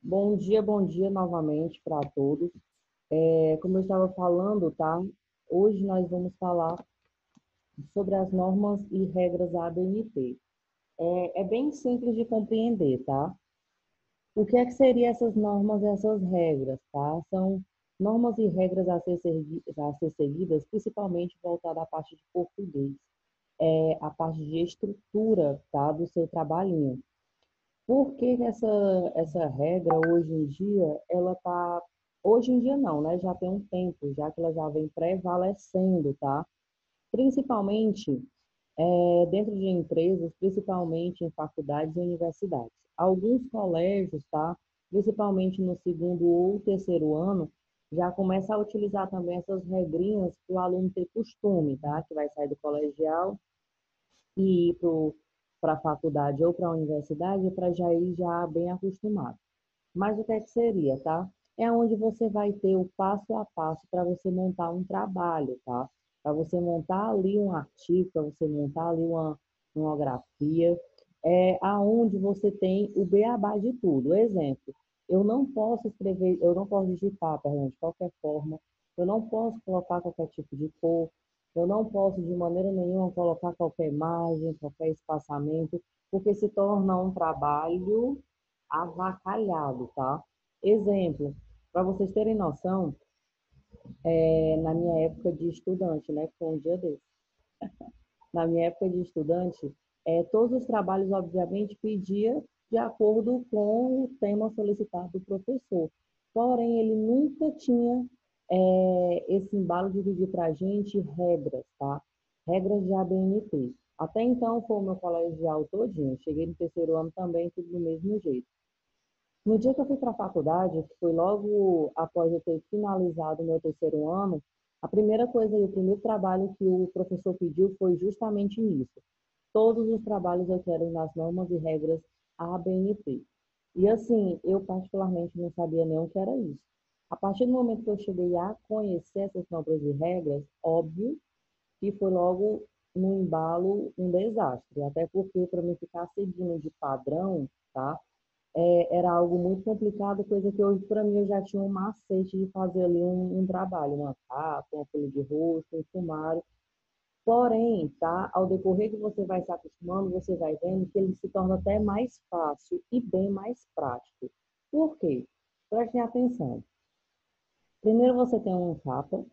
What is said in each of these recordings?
Bom dia novamente para todos. Como eu estava falando, tá? Hoje nós vamos falar sobre as normas e regras ABNT. É bem simples de compreender, tá? O que é que seriam essas normas e essas regras, tá? São normas e regras a ser seguidas, principalmente voltada à parte de português, a parte de estrutura, tá? Do seu trabalhinho. Por que que essa regra hoje em dia, ela tá, hoje em dia não, né? Já tem um tempo, já que ela já vem prevalecendo, tá? Principalmente dentro de empresas, principalmente em faculdades e universidades. Alguns colégios, tá? Principalmente no segundo ou terceiro ano, já começa a utilizar também essas regrinhas para o aluno ter costume, tá? Que vai sair do colegial e ir para a faculdade ou para a universidade para já ir já bem acostumado. Mas o que é que seria, tá? É onde você vai ter o passo a passo para você montar um trabalho, tá? Para você montar ali um artigo, para você montar ali uma monografia, aonde você tem o beabá de tudo. Exemplo, eu não posso escrever, eu não posso digitar, perdão, de qualquer forma, eu não posso colocar qualquer tipo de cor, eu não posso de maneira nenhuma colocar qualquer imagem, qualquer espaçamento, porque se torna um trabalho avacalhado, tá? Exemplo, para vocês terem noção, na minha época de estudante, né, que foi um dia desse, na minha época de estudante, todos os trabalhos, obviamente, pedia de acordo com o tema solicitado do professor. Porém, ele nunca tinha esse embalo de pedir para a gente regras, tá? Regras de ABNT. Até então, foi o meu colegial todinho. Cheguei no terceiro ano também, tudo do mesmo jeito. No dia que eu fui para a faculdade, que foi logo após eu ter finalizado o meu terceiro ano, a primeira coisa e o primeiro trabalho que o professor pediu foi justamente nisso. Todos os trabalhos eu quero nas normas e regras ABNT. E assim, eu particularmente não sabia nem o que era isso. A partir do momento que eu cheguei a conhecer essas normas e regras, óbvio que foi logo no embalo um desastre. Até porque para mim ficar seguindo de padrão, tá? Era algo muito complicado, coisa que hoje, para mim, eu já tinha um macete de fazer ali um trabalho, uma capa, uma folha de rosto, um sumário. Porém, tá, ao decorrer que você vai se acostumando, você vai vendo que ele se torna até mais fácil e bem mais prático. Por quê? Prestem atenção. Primeiro você tem uma capa,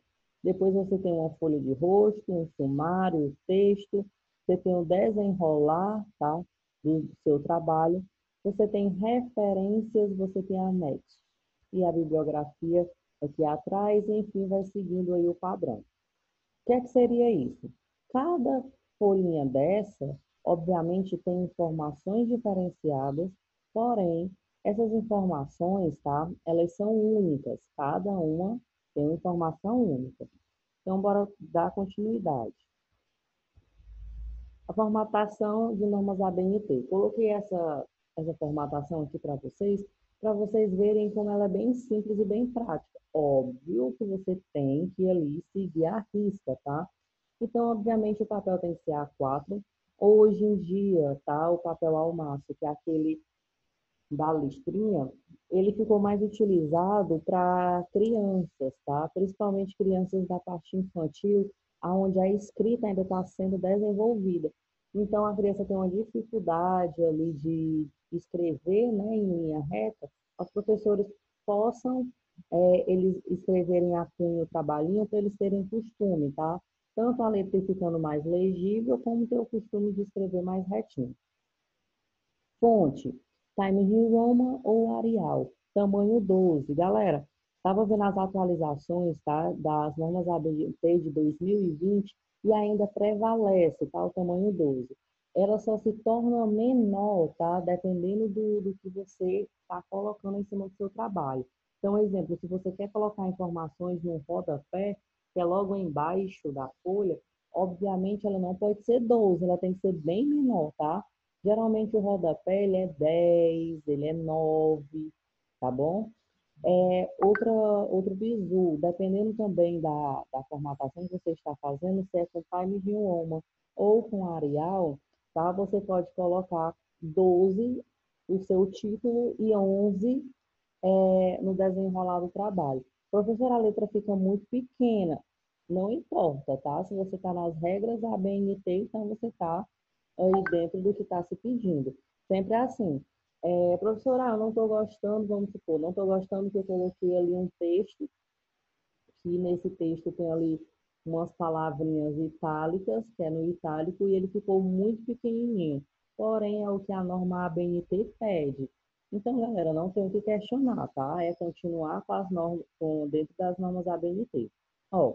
depois você tem uma folha de rosto, um sumário, um texto, você tem o desenrolar, tá, do seu trabalho, você tem referências, você tem anexo e a bibliografia aqui atrás, enfim, vai seguindo aí o padrão. O que é que seria isso? Cada folhinha dessa, obviamente, tem informações diferenciadas, porém, essas informações, tá? Elas são únicas, cada uma tem uma informação única. Então, bora dar continuidade. A formatação de normas ABNT. Coloquei essa formatação aqui para vocês verem como ela é bem simples e bem prática. Óbvio que você tem que ali seguir a risca, tá? Então, obviamente, o papel tem que ser A4. Hoje em dia, tá? O papel almaço, que é aquele da listrinha, ele ficou mais utilizado para crianças, tá? Principalmente crianças da parte infantil, onde a escrita ainda está sendo desenvolvida. Então, a criança tem uma dificuldade ali de escrever, né, em linha reta, os professores possam eles escreverem a cunha o trabalhinho para eles terem costume, tá? Tanto a letra ficando mais legível, como ter o costume de escrever mais retinho. Fonte, Time New Roman ou Arial, tamanho 12. Galera, estava vendo as atualizações, tá, das normas ABNT de 2020 e ainda prevalece, tá, o tamanho 12. Ela só se torna menor, tá, dependendo do que você está colocando em cima do seu trabalho. Então, exemplo, se você quer colocar informações no rodapé, que é logo embaixo da folha, obviamente ela não pode ser 12, ela tem que ser bem menor, tá? Geralmente o rodapé ele é 10, ele é 9, tá bom? Outro bizu, dependendo também da formatação que você está fazendo, se é com Times New Roman ou com Arial, tá? Você pode colocar 12 o seu título e 11 no desenrolar do trabalho. Professor, a letra fica muito pequena. Não importa, tá? Se você está nas regras da ABNT, então você está aí dentro do que está se pedindo. Sempre é assim. Professora, eu não estou gostando, vamos supor, não estou gostando que eu coloquei ali um texto, que nesse texto tem ali umas palavrinhas itálicas, que é no itálico, e ele ficou muito pequenininho. Porém, é o que a norma ABNT pede. Então, galera, não tem o que questionar, tá? É continuar com as normas, dentro das normas ABNT. Ó,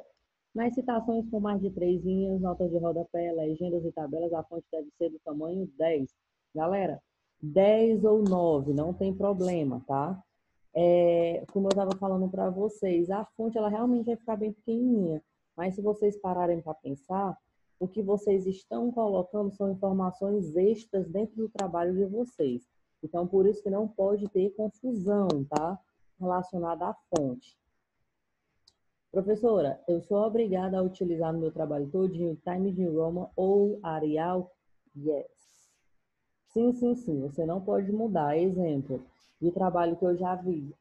nas citações com mais de 3 linhas, notas de rodapé, legendas e tabelas, a fonte deve ser do tamanho 10. Galera, 10 ou 9, não tem problema, tá? Como eu estava falando para vocês, a fonte ela realmente vai ficar bem pequenininha, mas se vocês pararem para pensar, o que vocês estão colocando são informações extras dentro do trabalho de vocês. Então, por isso que não pode ter confusão, tá? Relacionada à fonte. Professora, eu sou obrigada a utilizar no meu trabalho todinho Times New Roman ou Arial? Yes. Sim, sim, sim, você não pode mudar. Exemplo de trabalho que eu já vi.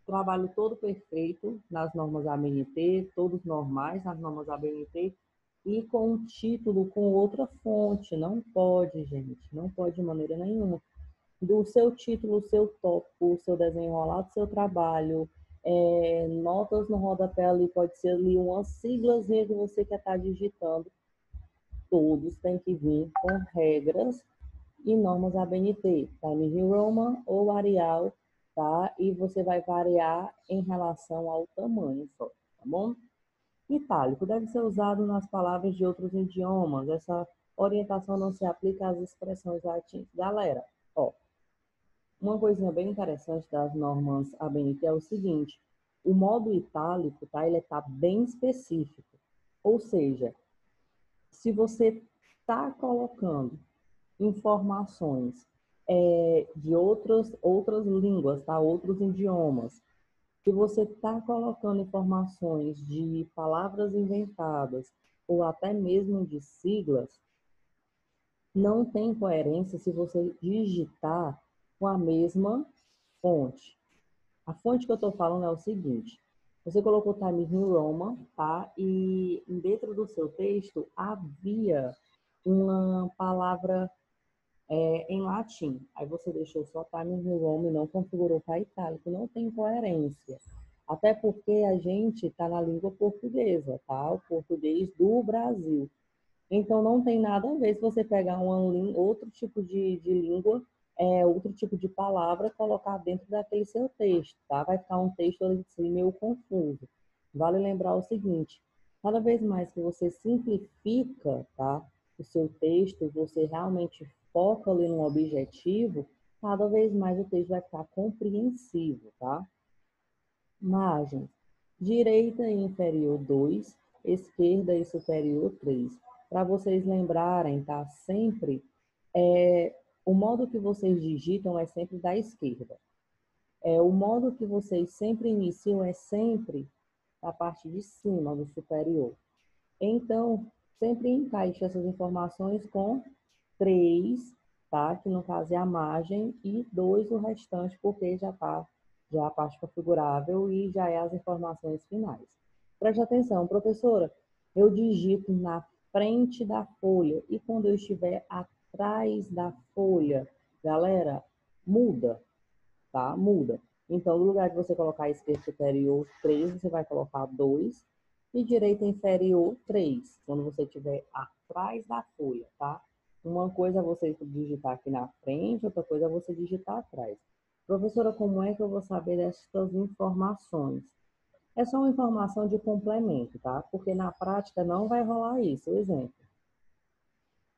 Trabalho todo perfeito nas normas ABNT, todos normais nas normas ABNT, e com um título com outra fonte. Não pode, gente, não pode de maneira nenhuma. Do seu título, o seu tópico, o seu desenho enrolado, seu trabalho, notas no rodapé ali, pode ser ali umas siglas que você quer estar digitando. Todos têm que vir com regras e normas ABNT, Times New Roman ou Arial, tá? E você vai variar em relação ao tamanho só, tá bom? Itálico deve ser usado nas palavras de outros idiomas. Essa orientação não se aplica às expressões latinas. Galera, ó, uma coisinha bem interessante das normas ABNT é o seguinte: o modo itálico, tá? Ele está bem específico. Ou seja, se você está colocando informações de outras línguas, tá? Outros idiomas. Se você está colocando informações de palavras inventadas ou até mesmo de siglas, não tem coerência se você digitar com a mesma fonte. A fonte que eu estou falando é o seguinte: você colocou Times New Roman, tá? E dentro do seu texto havia uma palavra em latim. Aí você deixou só Times New Roman e não configurou para itálico. Não tem coerência. Até porque a gente está na língua portuguesa, tá? O português do Brasil. Então não tem nada a ver se você pegar outro tipo de língua, outro tipo de palavra, colocar dentro daquele seu texto, tá? Vai ficar um texto assim, meio confuso. Vale lembrar o seguinte: cada vez mais que você simplifica, tá, o seu texto, você realmente foca ali no objetivo, cada vez mais o texto vai ficar compreensível, tá? Margens: direita e inferior 2, esquerda e superior 3. Para vocês lembrarem, tá? Sempre, o modo que vocês digitam é sempre da esquerda. O modo que vocês sempre iniciam é sempre da parte de cima, do superior. Então, sempre encaixe essas informações com 3, tá? Que no caso é a margem, e 2 o restante, porque já está já a parte configurável e já é as informações finais. Preste atenção, professora, eu digito na frente da folha e quando eu estiver atrás da folha, galera, muda, tá? Muda. Então, no lugar de você colocar esquerda superior 3, você vai colocar 2 e direita inferior 3, quando você estiver atrás da folha, tá? Uma coisa é você digitar aqui na frente, outra coisa é você digitar atrás. Professora, como é que eu vou saber dessas informações? É só uma informação de complemento, tá? Porque na prática não vai rolar isso. Exemplo,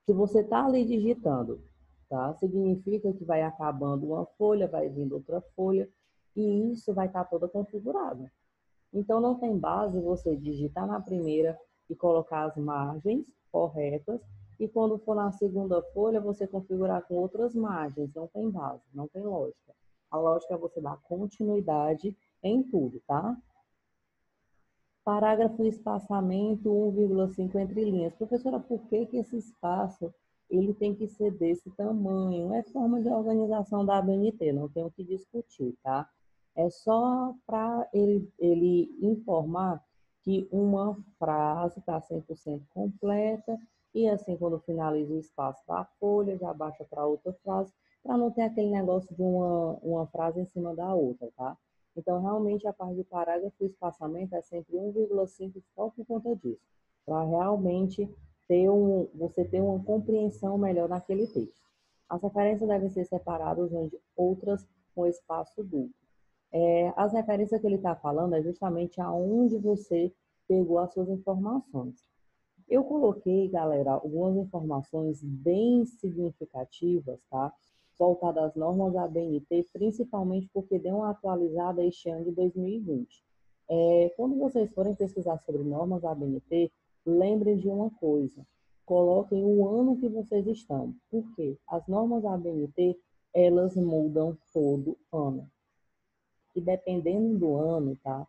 se você está ali digitando, tá? Significa que vai acabando uma folha, vai vindo outra folha, e isso vai estar toda configurada. Então, não tem base você digitar na primeira e colocar as margens corretas, e quando for na segunda folha, você configurar com outras margens. Não tem base, não tem lógica. A lógica é você dar continuidade em tudo, tá? Parágrafo espaçamento 1,5 entre linhas. Professora, por que esse espaço ele tem que ser desse tamanho? É forma de organização da ABNT, não tem o que discutir, tá? É só para ele informar que uma frase está 100% completa e assim, quando finaliza o espaço da folha, já baixa para outra frase, para não ter aquele negócio de uma frase em cima da outra, tá? Então, realmente, a parte do parágrafo, o espaçamento é sempre 1,5 só por conta disso, para realmente você ter uma compreensão melhor naquele texto. As referências devem ser separadas onde outras com espaço duplo. As referências que ele está falando é justamente aonde você pegou as suas informações. Eu coloquei, galera, algumas informações bem significativas, tá? Voltadas às normas da ABNT, principalmente porque deu uma atualizada este ano de 2020. Quando vocês forem pesquisar sobre normas da ABNT, lembrem de uma coisa, coloquem o ano que vocês estão. Por quê? As normas da ABNT, elas mudam todo ano. E dependendo do ano, tá?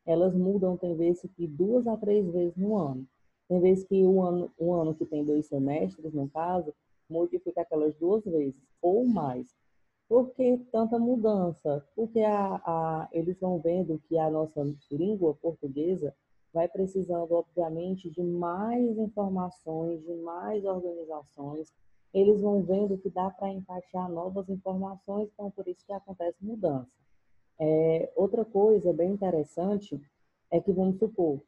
Elas mudam, tem vezes que 2 a 3 vezes no ano. Tem vezes que um ano que tem 2 semestres, no caso, modifica aquelas 2 vezes ou mais. Por que tanta mudança? Porque eles vão vendo que a nossa língua portuguesa vai precisando, obviamente, de mais informações, de mais organizações. Eles vão vendo que dá para encaixar novas informações, então por isso que acontece mudança. Outra coisa bem interessante é que, vamos supor,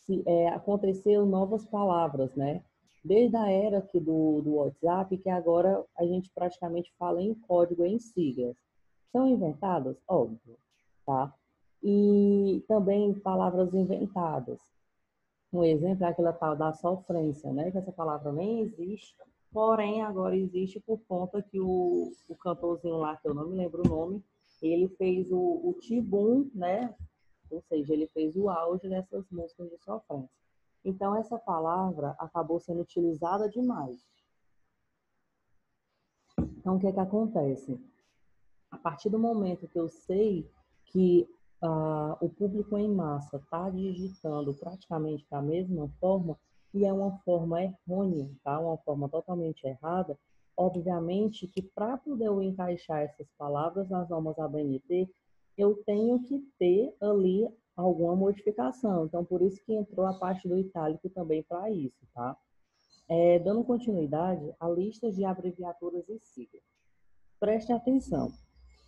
se aconteceu novas palavras, né? Desde a era aqui do WhatsApp, que agora a gente praticamente fala em código, em siglas. São inventadas? Óbvio, tá? E também palavras inventadas. Um exemplo é aquela tal da sofrência, né? Que essa palavra nem existe, porém agora existe por conta que o cantorzinho lá, que eu não me lembro o nome, ele fez o Tibum, né? Ou seja, ele fez o auge dessas músicas de sofrência. Então, essa palavra acabou sendo utilizada demais. Então, o que é que acontece? A partir do momento que eu sei que o público em massa está digitando praticamente da mesma forma, e é uma forma errônea, tá? Uma forma totalmente errada, obviamente que para poder eu encaixar essas palavras nas normas ABNT, eu tenho que ter ali alguma modificação. Então, por isso que entrou a parte do itálico também para isso, tá? Dando continuidade, a lista de abreviaturas e siglas. Preste atenção.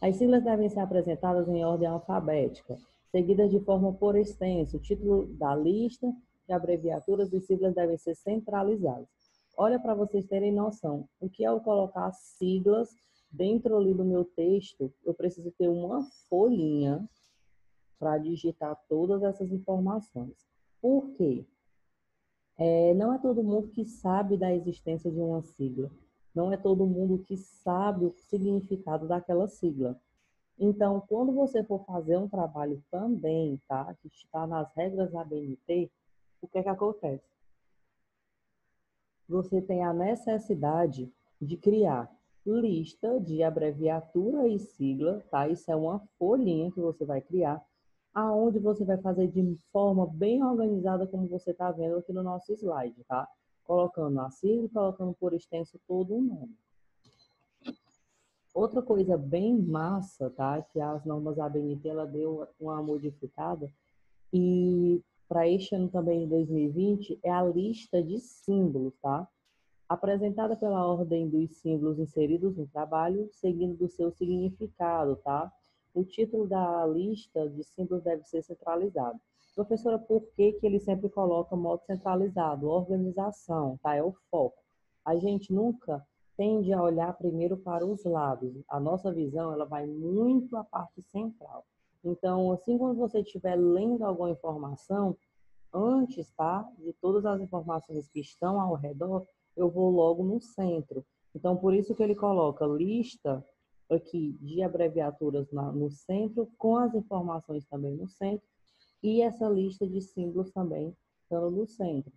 As siglas devem ser apresentadas em ordem alfabética, seguidas de forma por extenso. O título da lista de abreviaturas e siglas devem ser centralizados. Olha para vocês terem noção. O que é eu colocar siglas dentro ali do meu texto? Eu preciso ter uma folhinha para digitar todas essas informações. Por quê? Não é todo mundo que sabe da existência de uma sigla. Não é todo mundo que sabe o significado daquela sigla. Então, quando você for fazer um trabalho também, tá, que está nas regras da ABNT, o que é que acontece? Você tem a necessidade de criar lista de abreviatura e sigla, tá? Isso é uma folhinha que você vai criar, aonde você vai fazer de forma bem organizada, como você está vendo aqui no nosso slide, tá? Colocando a sigla e colocando por extenso todo o nome. Outra coisa bem massa, tá? Que as normas ABNT ela deu uma modificada e para este ano também de 2020 é a lista de símbolos, tá? Apresentada pela ordem dos símbolos inseridos no trabalho, seguindo do seu significado, tá? O título da lista de símbolos deve ser centralizado. Professora, por que que ele sempre coloca modo centralizado? Organização, tá? É o foco. A gente nunca tende a olhar primeiro para os lados. A nossa visão, ela vai muito à parte central. Então, assim, quando você estiver lendo alguma informação, antes, tá, de todas as informações que estão ao redor, eu vou logo no centro. Então, por isso que ele coloca lista aqui de abreviaturas no centro, com as informações também no centro, e essa lista de símbolos também estando no centro.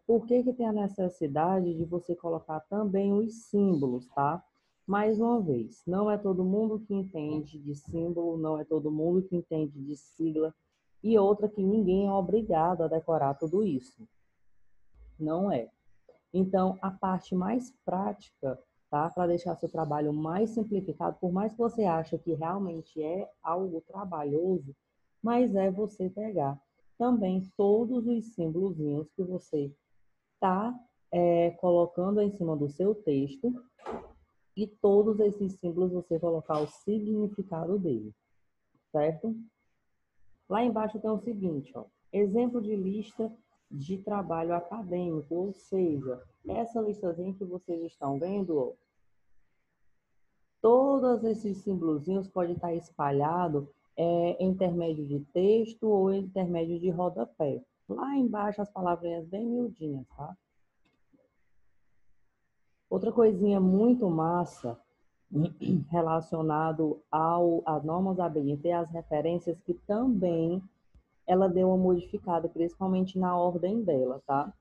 Por que que tem a necessidade de você colocar também os símbolos, tá? Mais uma vez, não é todo mundo que entende de símbolo, não é todo mundo que entende de sigla, e outra que ninguém é obrigado a decorar tudo isso. Não é. Então, a parte mais prática tá? Para deixar seu trabalho mais simplificado, por mais que você ache que realmente é algo trabalhoso, mas é você pegar também todos os símbolozinhos que você está colocando em cima do seu texto e todos esses símbolos você colocar o significado dele, certo? Lá embaixo tem o seguinte, ó, exemplo de lista de trabalho acadêmico, ou seja, essa listazinha que vocês estão vendo, ó, todos esses símbolozinhos podem estar espalhados em intermédio de texto ou em intermédio de rodapé. Lá embaixo as palavrinhas bem miudinhas, tá? Outra coisinha muito massa relacionado às normas ABNT, as referências que também ela deu uma modificada, principalmente na ordem dela, tá?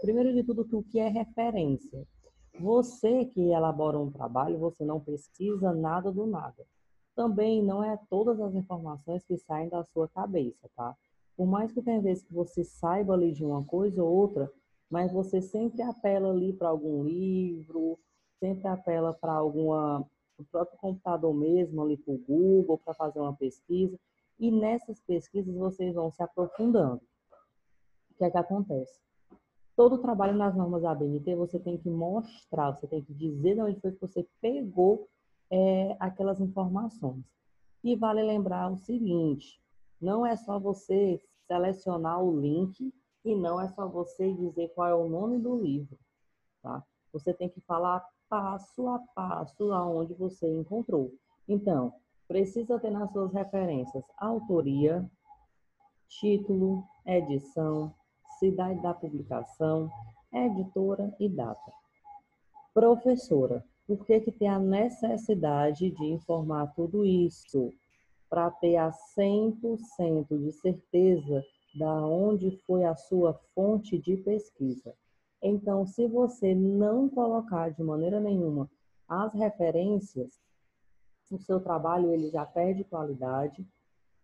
Primeiro de tudo, o que é referência? Você que elabora um trabalho, você não pesquisa nada do nada. Também não é todas as informações que saem da sua cabeça, tá? Por mais que tenha vezes que você saiba ali de uma coisa ou outra, mas você sempre apela ali para algum livro, sempre apela para o próprio computador mesmo, ali para o Google, para fazer uma pesquisa. E nessas pesquisas vocês vão se aprofundando. O que é que acontece? Todo trabalho nas normas ABNT você tem que mostrar, você tem que dizer de onde foi que você pegou aquelas informações. E vale lembrar o seguinte, não é só você selecionar o link e não é só você dizer qual é o nome do livro, tá? Você tem que falar passo a passo aonde você encontrou. Então, precisa ter nas suas referências autoria, título, edição, cidade da publicação, editora e data. Professora, por que que tem a necessidade de informar tudo isso? Para ter a 100% de certeza da onde foi a sua fonte de pesquisa. Então, se você não colocar de maneira nenhuma as referências, o seu trabalho ele já perde qualidade.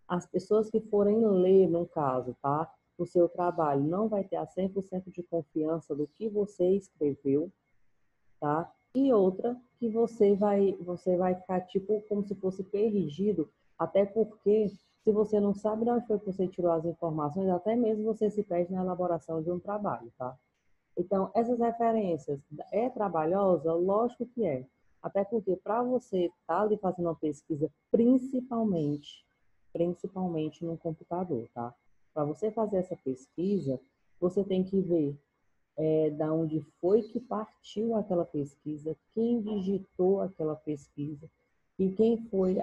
As pessoas que forem ler, no caso, tá? O seu trabalho não vai ter a 100% de confiança do que você escreveu, tá? E outra, que você vai ficar tipo como se fosse perdido, até porque se você não sabe de onde foi que você tirou as informações, até mesmo você se perde na elaboração de um trabalho, tá? Então, essas referências, é trabalhosa? Lógico que é. Até porque para você estar ali fazendo uma pesquisa, principalmente no computador, tá? Para você fazer essa pesquisa, você tem que ver da onde foi que partiu aquela pesquisa, quem digitou aquela pesquisa, e quem foi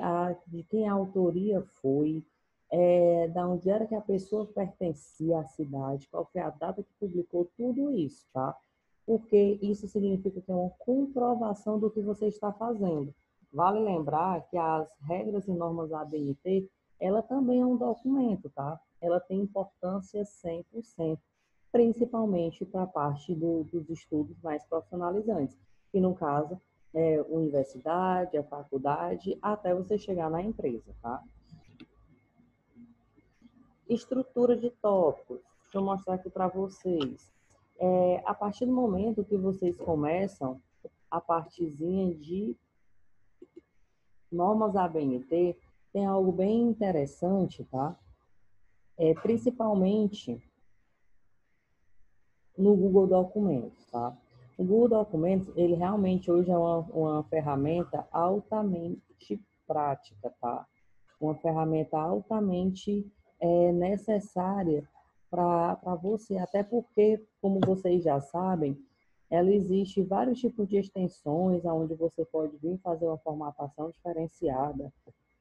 de quem a autoria foi, da onde era que a pessoa pertencia à cidade, qual foi a data que publicou tudo isso, tá? Porque isso significa que é uma comprovação do que você está fazendo. Vale lembrar que as regras e normas ABNT, ela também é um documento, tá? Ela tem importância 100%, principalmente para a parte dos estudos mais profissionalizantes, que no caso é universidade, a faculdade, até você chegar na empresa, tá? Estrutura de tópicos. Deixa eu mostrar aqui para vocês. A partir do momento que vocês começam a partezinha de normas ABNT, tem algo bem interessante, tá? Principalmente no Google Documentos, tá? O Google Documentos, ele realmente hoje é uma ferramenta altamente prática, tá? Uma ferramenta altamente necessária para você, até porque, como vocês já sabem, ela existe vários tipos de extensões onde você pode vir fazer uma formatação diferenciada.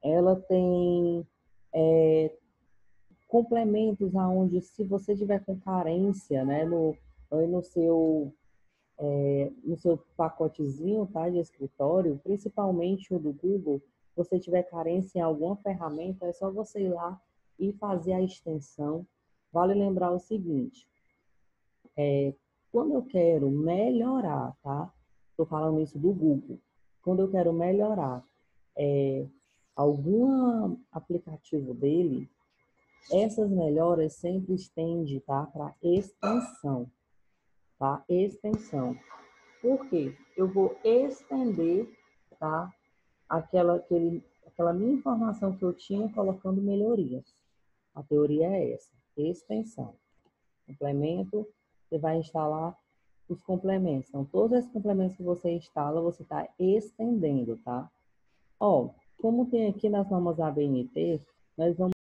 Ela tem complementos aonde, se você tiver com carência, né, no seu pacotezinho, tá, de escritório, principalmente o do Google, você tiver carência em alguma ferramenta, é só você ir lá e fazer a extensão. Vale lembrar o seguinte, quando eu quero melhorar, tá? Estou falando isso do Google. Quando eu quero melhorar algum aplicativo dele, essas melhoras sempre estendem, tá? Para extensão, tá? Extensão. Por quê? Eu vou estender, tá? Aquela minha informação que eu tinha colocando melhorias. A teoria é essa, extensão. Complemento, você vai instalar os complementos. Então, todos esses complementos que você instala, você está estendendo, tá? Ó, como tem aqui nas normas ABNT, nós vamos